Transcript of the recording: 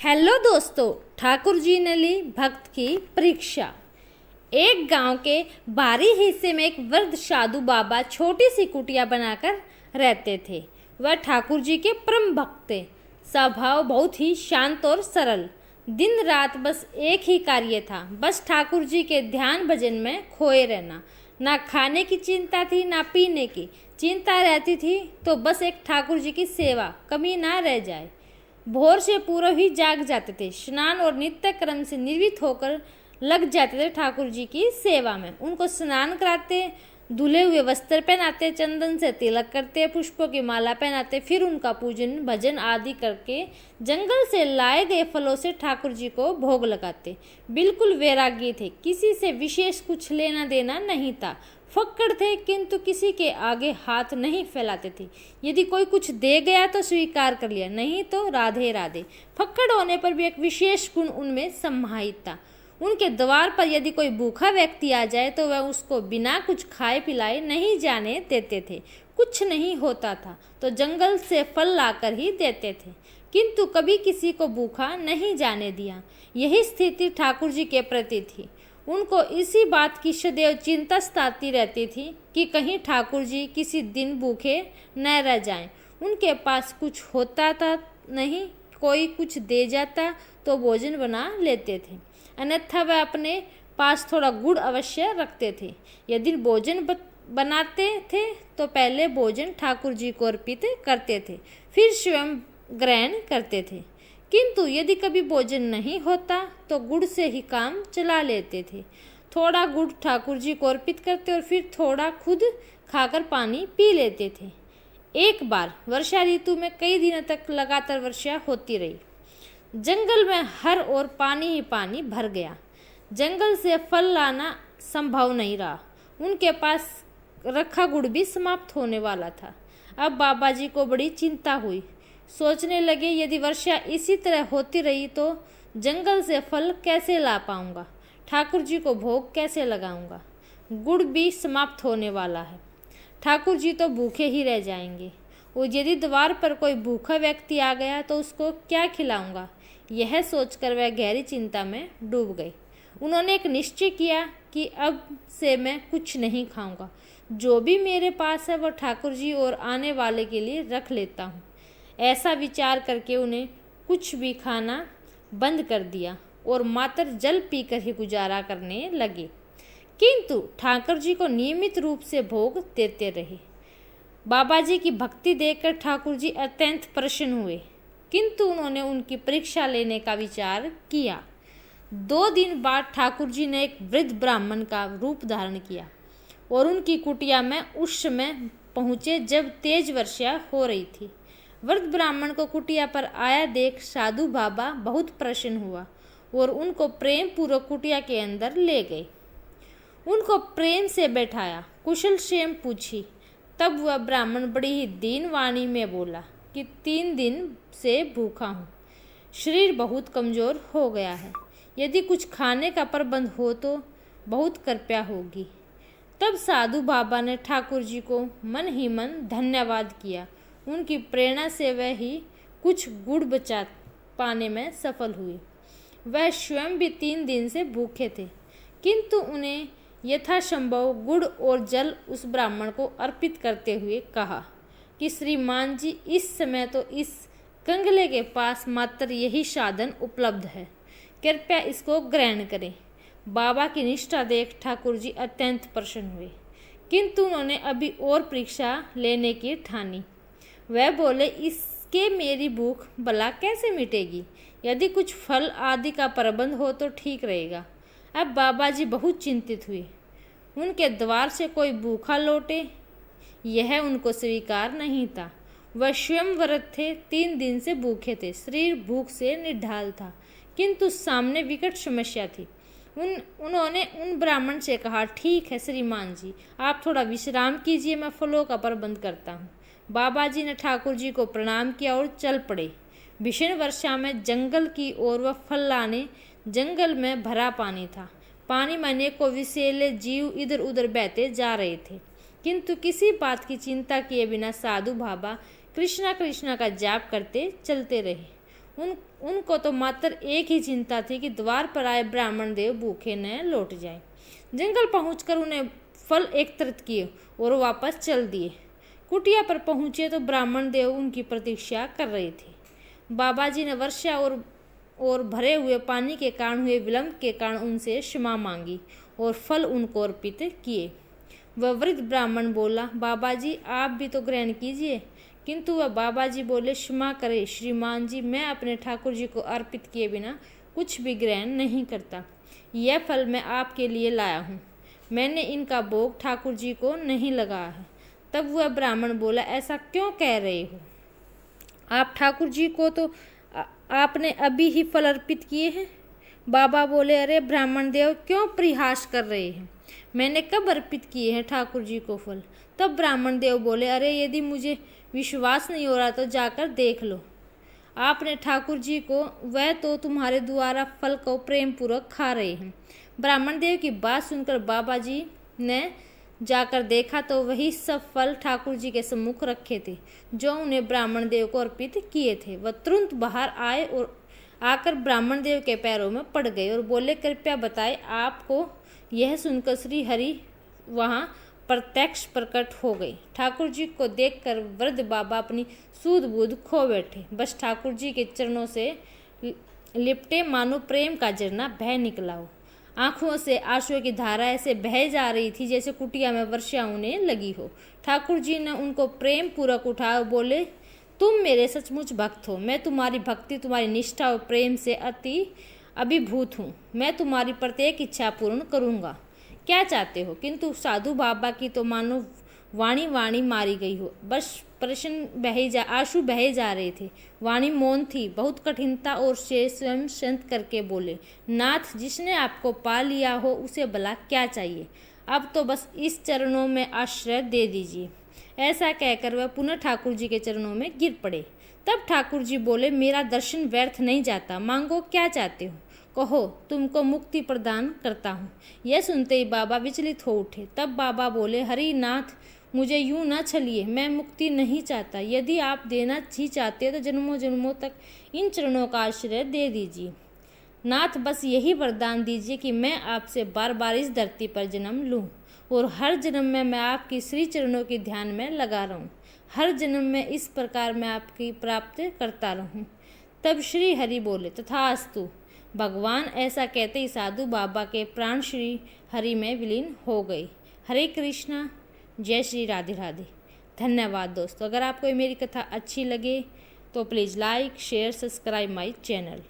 Hello दोस्तों, ठाकुर जी ने ली भक्त की परीक्षा। एक गांव के बाहरी हिस्से में एक वृद्ध साधु बाबा छोटी सी कुटिया बनाकर रहते थे। वह ठाकुर जी के परम भक्त थे। स्वभाव बहुत ही शांत और सरल। दिन रात बस एक ही कार्य था, बस ठाकुर जी के ध्यान भजन में खोए रहना। ना खाने की चिंता थी, ना पीने की चिंता रहती थी, तो बस एक ठाकुर जी की सेवा कमी ना रह जाए। भोर से पूर्व ही जाग जाते थे, स्नान और नित्य कर्म से निर्वित होकर लग जाते थे ठाकुर जी की सेवा में। उनको स्नान कराते, धुले हुए वस्त्र पहनाते, चंदन से तिलक करते, पुष्पों की माला पहनाते, फिर उनका पूजन भजन आदि करके जंगल से लाए गए फलों से ठाकुर जी को भोग लगाते। बिल्कुल वैरागी थे, किसी से विशेष कुछ लेना देना नहीं था। फक्कड़ थे, किंतु किसी के आगे हाथ नहीं फैलाते थे। यदि कोई कुछ दे गया तो स्वीकार कर लिया, नहीं तो राधे राधे। फक्कड़ होने पर भी एक विशेष गुण उनमें समाहित था। उनके द्वार पर यदि कोई भूखा व्यक्ति आ जाए तो वह उसको बिना कुछ खाए पिलाए नहीं जाने देते थे। कुछ नहीं होता था तो जंगल से फल लाकर ही देते थे, किंतु कभी किसी को भूखा नहीं जाने दिया। यही स्थिति ठाकुर जी के प्रति थी। उनको इसी बात की सदैव चिंता सताती रहती थी कि कहीं ठाकुर जी किसी दिन भूखे न रह जाएं। उनके पास कुछ होता था नहीं, कोई कुछ दे जाता तो भोजन बना लेते थे, अन्यथा वह अपने पास थोड़ा गुड़ अवश्य रखते थे। यदि भोजन बनाते थे तो पहले भोजन ठाकुर जी को अर्पित करते थे, फिर स्वयं ग्रहण करते थे। किंतु यदि कभी भोजन नहीं होता तो गुड़ से ही काम चला लेते थे। थोड़ा गुड़ ठाकुर जी को अर्पित करते और फिर थोड़ा खुद खाकर पानी पी लेते थे। एक बार वर्षा ऋतु में कई दिनों तक लगातार वर्षा होती रही। जंगल में हर ओर पानी ही पानी भर गया। जंगल से फल लाना संभव नहीं रहा। उनके पास रखा गुड़ भी समाप्त होने वाला था। अब बाबा जी को बड़ी चिंता हुई। सोचने लगे, यदि वर्षा इसी तरह होती रही तो जंगल से फल कैसे ला पाऊंगा, ठाकुर जी को भोग कैसे लगाऊंगा। गुड़ भी समाप्त होने वाला है, ठाकुर जी तो भूखे ही रह जाएंगे। और यदि द्वार पर कोई भूखा व्यक्ति आ गया तो उसको क्या खिलाऊंगा। यह सोचकर वह गहरी चिंता में डूब गई। उन्होंने एक निश्चय किया कि अब से मैं कुछ नहीं खाऊंगा, जो भी मेरे पास है वह ठाकुर जी और आने वाले के लिए रख लेता हूँ। ऐसा विचार करके उन्हें कुछ भी खाना बंद कर दिया और मात्र जल पीकर ही गुजारा करने लगे। किंतु ठाकुर जी को नियमित रूप से भोग देते रहे। बाबा जी की भक्ति देखकर ठाकुर जी अत्यंत प्रसन्न हुए, किंतु उन्होंने उनकी परीक्षा लेने का विचार किया। 2 दिन बाद ठाकुर जी ने एक वृद्ध ब्राह्मण का रूप धारण किया और उनकी कुटिया में उस समय पहुँचे जब तेज वर्षा हो रही थी। वृद्ध ब्राह्मण को कुटिया पर आया देख साधु बाबा बहुत प्रसन्न हुआ और उनको प्रेम पूर्वक कुटिया के अंदर ले गए। उनको प्रेम से बैठाया, कुशल क्षेम पूछी। तब वह ब्राह्मण बड़ी ही दीन वाणी में बोला कि 3 दिन से भूखा हूँ, शरीर बहुत कमजोर हो गया है, यदि कुछ खाने का प्रबंध हो तो बहुत कृपया होगी। तब साधु बाबा ने ठाकुर जी को मन ही मन धन्यवाद किया। उनकी प्रेरणा से वह ही कुछ गुड़ बचा पाने में सफल हुए। वह स्वयं भी 3 दिन से भूखे थे, किंतु उन्हें यथासंभव गुड़ और जल उस ब्राह्मण को अर्पित करते हुए कहा कि श्रीमान जी, इस समय तो इस कंगले के पास मात्र यही साधन उपलब्ध है, कृपया इसको ग्रहण करें। बाबा की निष्ठा देख ठाकुर जी अत्यंत प्रसन्न हुए, किंतु उन्होंने अभी और परीक्षा लेने की ठानी। वह बोले, इसके मेरी भूख भला कैसे मिटेगी। यदि कुछ फल आदि का प्रबंध हो तो ठीक रहेगा। अब बाबा जी बहुत चिंतित हुए। उनके द्वार से कोई भूखा लौटे, यह उनको स्वीकार नहीं था। वह स्वयं व्रत थे, 3 दिन से भूखे थे, शरीर भूख से निढाल था, किंतु सामने विकट समस्या थी। उन्होंने उन ब्राह्मण से कहा, ठीक है श्रीमान जी, आप थोड़ा विश्राम कीजिए, मैं फलों का प्रबंध करता हूँ। बाबा जी ने ठाकुर जी को प्रणाम किया और चल पड़े। भीषण वर्षा में जंगल की ओर वह फल लाने जंगल में भरा पानी था। पानी में अनेकों विषैले जीव इधर उधर बहते जा रहे थे, किंतु किसी बात की चिंता किए बिना साधु बाबा कृष्णा कृष्णा का जाप करते चलते रहे। उनको तो मात्र एक ही चिंता थी कि द्वार पर आए ब्राह्मण देव भूखे न लौट जाएं। जंगल पहुंचकर उन्हें फल एकत्रित किए और वापस चल दिए। कुटिया पर पहुंचे तो ब्राह्मण देव उनकी प्रतीक्षा कर रहे थे। बाबा जी ने वर्षा और भरे हुए पानी के कारण हुए विलंब के कारण उनसे क्षमा मांगी और फल उनको अर्पित किए। वह वृद्ध ब्राह्मण बोला, बाबा जी आप भी तो ग्रहण कीजिए। किंतु वह बाबा जी बोले, क्षमा करें श्रीमान जी, मैं अपने ठाकुर जी को अर्पित किए बिना कुछ भी ग्रहण नहीं करता। यह फल मैं आपके लिए लाया हूँ। मैंने इनका भोग ठाकुर जी को नहीं लगाया है। तब वह ब्राह्मण बोला, ऐसा क्यों कह रहे हो? आप ठाकुर जी को तो आपने अभी ही फल अर्पित किए हैं। बाबा बोले, अरे ब्राह्मण देव क्यों परिहास कर रहे हैं? मैंने कब अर्पित किए हैं ठाकुर जी को फल? तब ब्राह्मण देव बोले, अरे यदि मुझे विश्वास नहीं हो रहा तो जाकर देख लो। आपने ठाकुर जी को, वह तो तुम्हारे द्वारा फल को प्रेम पूर्वक खा रहे हैं। ब्राह्मण देव की बात सुनकर बाबा जी ने जाकर देखा तो वही सब फल ठाकुर जी के सम्मुख रखे थे जो उन्हें ब्राह्मण देव को अर्पित किए थे। वह तुरंत बाहर आए और आकर ब्राह्मण देव के पैरों में पड़ गए और बोले, कृपया बताएं आपको। यह सुनकर श्री हरि वहाँ प्रत्यक्ष प्रकट हो गई। ठाकुर जी को देखकर वृद्ध बाबा अपनी सूझ बूझ खो बैठे। बस ठाकुर जी के चरणों से लिपटे मानो प्रेम का झरना बह निकला हो। आंखों से आंसुओं की धारा ऐसे बह जा रही थी जैसे कुटिया में वर्षा होने लगी हो। ठाकुर जी ने उनको प्रेम पूर्वक उठाया और बोले, तुम मेरे सचमुच भक्त हो। मैं तुम्हारी भक्ति, तुम्हारी निष्ठा और प्रेम से अति अभिभूत हूँ। मैं तुम्हारी प्रत्येक इच्छा पूर्ण करूँगा। क्या चाहते हो? किंतु साधु बाबा की तो मानो वाणी मारी गई हो। बस आंसू बहे जा रहे थे। वाणी मौन थी। बहुत कठिनता और से स्वयं शांत करके बोले, नाथ, जिसने आपको पा लिया हो उसे भला क्या चाहिए? अब तो बस इस चरणों में आश्रय दे दीजिए। ऐसा कहकर वह पुनः ठाकुर जी के चरणों में गिर पड़े। तब ठाकुर जी बोले, मेरा दर्शन व्यर्थ नहीं जाता। मांगो, क्या चाहते हो? कहो, तुमको मुक्ति प्रदान करता हूँ। यह सुनते ही बाबा विचलित हो उठे। तब बाबा बोले, हरि नाथ, मुझे यूं न छलिए। मैं मुक्ति नहीं चाहता। यदि आप देना ही चाहते तो जन्मों जन्मों तक इन चरणों का आश्रय दे दीजिए। नाथ, बस यही वरदान दीजिए कि मैं आपसे बार बार इस धरती पर जन्म लूँ और हर जन्म में मैं आपकी श्री चरणों के ध्यान में लगा रहूँ। हर जन्म में इस प्रकार मैं आपकी प्राप्त करता रहूँ। तब श्री हरि बोले, तथास्तु। भगवान ऐसा कहते ही साधु बाबा के प्राण श्री हरि में विलीन हो गए। हरे कृष्णा, जय श्री राधे राधे। धन्यवाद दोस्तों। अगर आपको मेरी कथा अच्छी लगे तो please like, share, subscribe my channel.